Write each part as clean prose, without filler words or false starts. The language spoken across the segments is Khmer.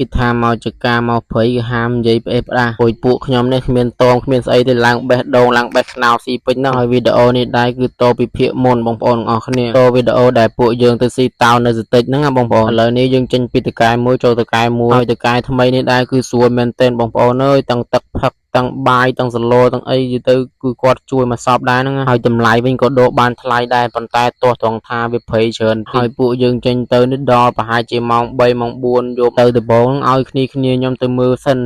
គិតថាមកចកាមកព្រៃគឺហាមនិយាយផ្អេសផ្ដាសពួកពួកខ្ញុំនេះគ្មានតងគ្មានស្អីទេឡើងបេះដូងឡើងបេះខ្នោសស៊ីពេញហ្នឹងហើយវីដេអូនេះដែរគឺតពីភាគមុនបងប្អូនទាំងអស់គ្នាតវីដេអូដែលពួកយើងទៅស៊ីតោនៅសតិចហ្នឹងណាបងប្អូនឥឡូវនេះយើងចេញពីតកែមួយចូលតកែមួយហើយតកែថ្មីនេះដែរគឺស្រួលមែនទែនបងប្អូនអើយទាំងទឹកផឹកទាំងបាយទាំងសឡទាំងអីទៅគឺគាត់ជួយមកសពដែរហ្នឹងហើយតម្លៃវិញក៏ដូរបានថ្លៃដែរប៉ុន្តែទាស់ត្រង់ថាវាព្រៃច្រើនហើយពួកយើងចេញទៅនេះដល់ប្រហែលជាម៉ោង3ម៉ោង4យកទៅដំបងឲ្យគ្នាខ្ញុំទៅមើលសិន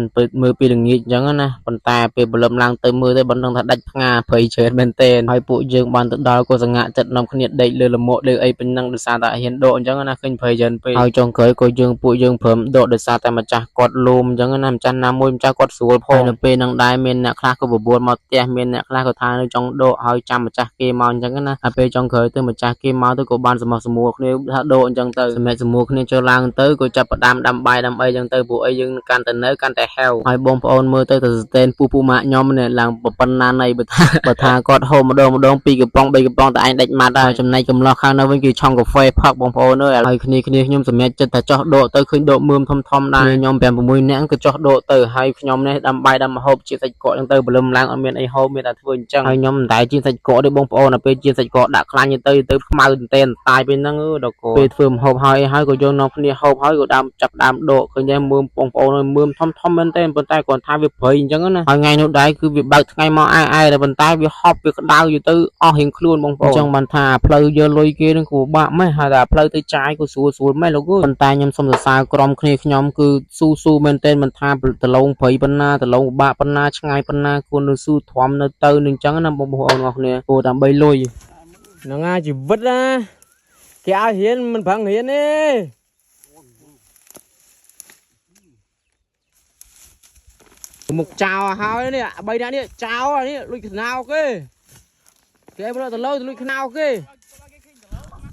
មើលពីល្ងាចអញ្ចឹងណាប៉ុន្តែពេលព្រលឹមឡើងទៅមើលទៅបន្តថាដាច់ផ្ងាព្រៃច្រើនមែនទែនហើយពួកយើងបានទៅដល់ក៏សង្ហាក់ចិត្តនាំគ្នាដេកលើលំមកលើអីពេញហ្នឹងដោយសារតែហ៊ានដកអញ្ចឹងណាឃើញព្រៃច្រើនពេកហើយចុងក្រោយក៏ពួកយើងព្រមដកដោយសារតែម្ចាស់គាត់លូមអញ្ចឹងណាម្ចាស់ណាមួយម្ចាស់គាត់ស្រួលផងនៅពេលហ្នឹងដែរមានអ្នកខ្លះក៏បបួលមកផ្ទះមានអ្នកខ្លះក៏ថានៅចង់ដកហើយចាំម្ចាស់គេមកអញ្ចឹងណាហើយពេលចុងក្រោយទៅម្ចាស់គេមកទៅក៏បានសមោះគ្នាថាដកអញ្ចឹងទៅសម្រាប់សមោះគ្នាចូលឡើងទៅក៏ចាប់ផ្ដើមដាំបាយដាំអីអញ្ចឹងទៅពួកអីយើងកាន់តែនៅកាន់តែហៅហើយបងប្អូនមើលទៅស្ទែនពូម៉ាក់ខ្ញុំនេះឡើងប៉ុណ្ណាណៃបើថាគាត់ហូបម្ដង2កំប៉ុង3កំប៉ុងតែឯងដាច់ម៉ាត់ហើយចំណែកកំឡោះខាងនៅវិញគឺឆុងកាហ្វេផឹកបងប្អូនអើយហើយគ្នាខ្ញុំសម្រាប់ចិត្តថាចោះដកទៅឃើញដកមើមធំដែរខ្ញុំ5 6នាក់ក៏ចោះដកទៅហើយខ្ញុំនេះដាំបាយដាំហូបជាសាច់កកអញ្ចឹងទៅព្រលឹមឡើងអត់មានអីហូបមានតែធ្វើអញ្ចឹងហើយខ្ញុំមិនដែលជាសាច់កកទេបងប្អូនដល់ពេលជាសាច់កកដាក់ខ្លាញ់ទៅខ្មៅតែនតាយពេលហ្នឹងដល់ក៏ពេលធ្វើម្ហូបហើយក៏យើងនាំគ្នាហូបហើយក៏ចាប់ដើមដកឃើញតែមើមបងប្អូនមើមធំមែនទេប៉ុន្តែគាត់ថាវាព្រៃអញ្ចឹងណាហើយថ្ងៃនោះដែរគឺវាបើកថ្ងៃមកតែប៉ុន្តែវាហប់វាក្តៅទៅអស់រៀងខ្លួនបងប្អូនអញ្ចឹងបានថាផ្លូវយកលុយគេនឹងគួរបាក់ម៉េះហើយតែផ្លូវទៅចាយក៏ស្រួលម៉េះលោកប៉ុន្តែខ្ញុំសុំសរសើរក្រុមគ្នាខ្ញុំគឺស៊ូមែនទេមិនថាដលងព្រៃប៉ុណ្ណាដលងពិបាកប៉ុណ្ណាឆ្ងាយប៉ុណ្ណាគួរនៅស៊ូធំនៅទៅនឹងអញ្ចឹងណាបងប្អូនអរគ្នាគួរដើម្បីលុយហ្នឹងហើយជីវិតណាគេឲ្យហ៊ានមិនប្រឹងហ៊ានទេមុខចោលហើយនេះ3នាក់នេះចោលនេះលួចខ្នោគេព្រោះទៅលើទៅលួចខ្នោគេ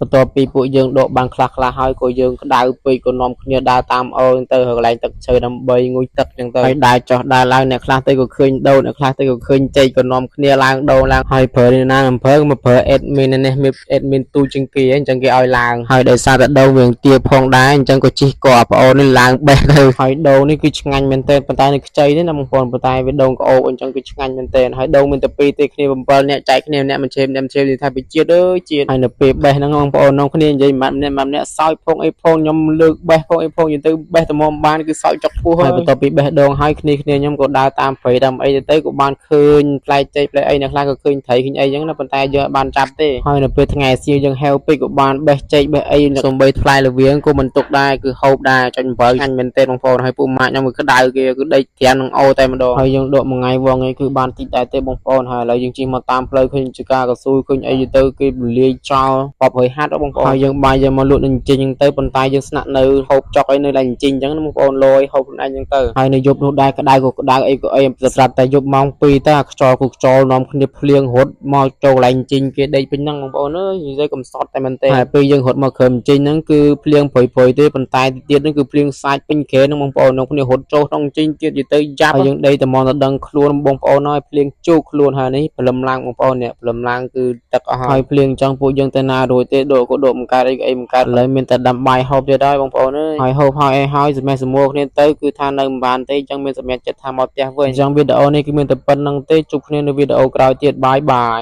បន្ទាប់ពីពួកយើងដកបានខ្លះហើយក៏យើងក្តៅពេកក៏នាំគ្នាដើរតាមអូនទៅកន្លែងទឹកឈើដើម្បីងូតទឹកអញ្ចឹងទៅហើយដើរចុះដើរឡើងអ្នកខ្លះទៅក៏ឃើញដូនអ្នកខ្លះទៅក៏ឃើញចេកក៏នាំគ្នាឡើងដូរឡើងហើយប្រើណាអំភើមកប្រើអេដមីននេះមានអេដមីនទូជាងគេអញ្ចឹងគេឲ្យឡើងហើយដោយសារតែដូងវាងទាផងដែរអញ្ចឹងក៏ជិះកកប្អូននេះឡើងបេះទៅហើយដូងនេះគឺឆ្ងាញ់មែនទែនប៉ុន្តែនៅខ្ចីនេះណាបងប្អូនប៉ុន្តែវាដូងក្អូបអញ្ចឹងគឺឆ្ងាញ់មែនទែនហើយដូងមានតែ2ទេគ្នា7នាក់ចែកគ្នាអ្នកមិនជេមនិយាយថាពីជាតិអើយជាតិហើយនៅពេលបេះហ្នឹងបងប្អូនក្នុងគ្នានិយាយម៉ាត់ម្នាក់សោយផងអីផងខ្ញុំលើកបេះផងអីផងនិយាយទៅបេះតែមកបានគឺសោយចុកពោះហើយបន្ទាប់ពីបេះដូងហើយគ្នាខ្ញុំក៏ដើរតាមព្រៃតាមអីទៅក៏បានឃើញផ្លែចេកផ្លែអីអ្នកខ្លះក៏ឃើញត្រីឃើញអីចឹងណាប៉ុន្តែយើងអត់បានចាប់ទេហើយនៅពេលថ្ងៃសៀលយើងហែវពេកក៏បានបេះចេកបេះអីសំបីផ្លែលវាងក៏មិនទុកដែរគឺហូបដែរចាញ់អំបិលអញមែនទេបងប្អូនហើយពូម៉ាក់ខ្ញុំគឺក្តៅគេគឺដេកក្រាននឹងអូតែម្ដងហើយយើងដកមួយថ្ងៃវងគឺបានតិចដែរទេបងប្អូនហើយឥឡូវយើងជិះមកតាមផ្លូវឃើញចកាកស៊ូឃើញអីទៅគេរលាយចោលបបហើយហាត់បងប្អូនហើយយើងបាយយើងមកលក់នឹងចេញទៅប៉ុន្តែយើងស្នាក់នៅហូបចុកអីនៅឡើងចេញអញ្ចឹងបងប្អូនលយហូបខ្លួនឯងអញ្ចឹងទៅហើយនៅយប់នោះដែរក្តៅក៏ក្តៅអីក៏អីស្រាប់តែយប់ម៉ោង2ទៅអាខ្យល់ខ្យល់នាំគ្នាភ្លៀងរត់មកចូលឡើងចេញគេដេកពេញហ្នឹងបងប្អូនអើយនិយាយកំសត់តែមែនទេហើយពេលយើងរត់មកក្រោមចេញហ្នឹងគឺភ្លៀងព្រុយទេប៉ុន្តែទៀតហ្នឹងគឺភ្លៀងសាច់ពេញក្រែហ្នឹងបងប្អូននាំគ្នារត់ចូលក្នុងចេញទៀតទៅយ៉ាប់ហើយយើងដេកតែមកដល់ដឹងខ្លួនបងប្អូនហើយភ្លៀងជោគខ្លួនហើយនេះព្រលឹមឡើងបងប្អូននេះព្រលឹមឡើងគឺទឹកអស់ហើយភ្លៀងចង់ពួកយើងទៅណារួចទេដកក៏ដកមិនកើតអីមិនកើតឥឡូវមានតែដាំបាយហូបទៀតហើយបងប្អូនអើយហើយហូបហើយសម្រាប់សមួរគ្នាទៅគឺថានៅមិនបានទេអញ្ចឹងមានសម្រាប់ចិត្តថាមកផ្ទះវិញអញ្ចឹងវីដេអូនេះគឺមានតែប៉ុណ្្នឹងទេជួបគ្នានៅវីដេអូក្រោយទៀតបាយ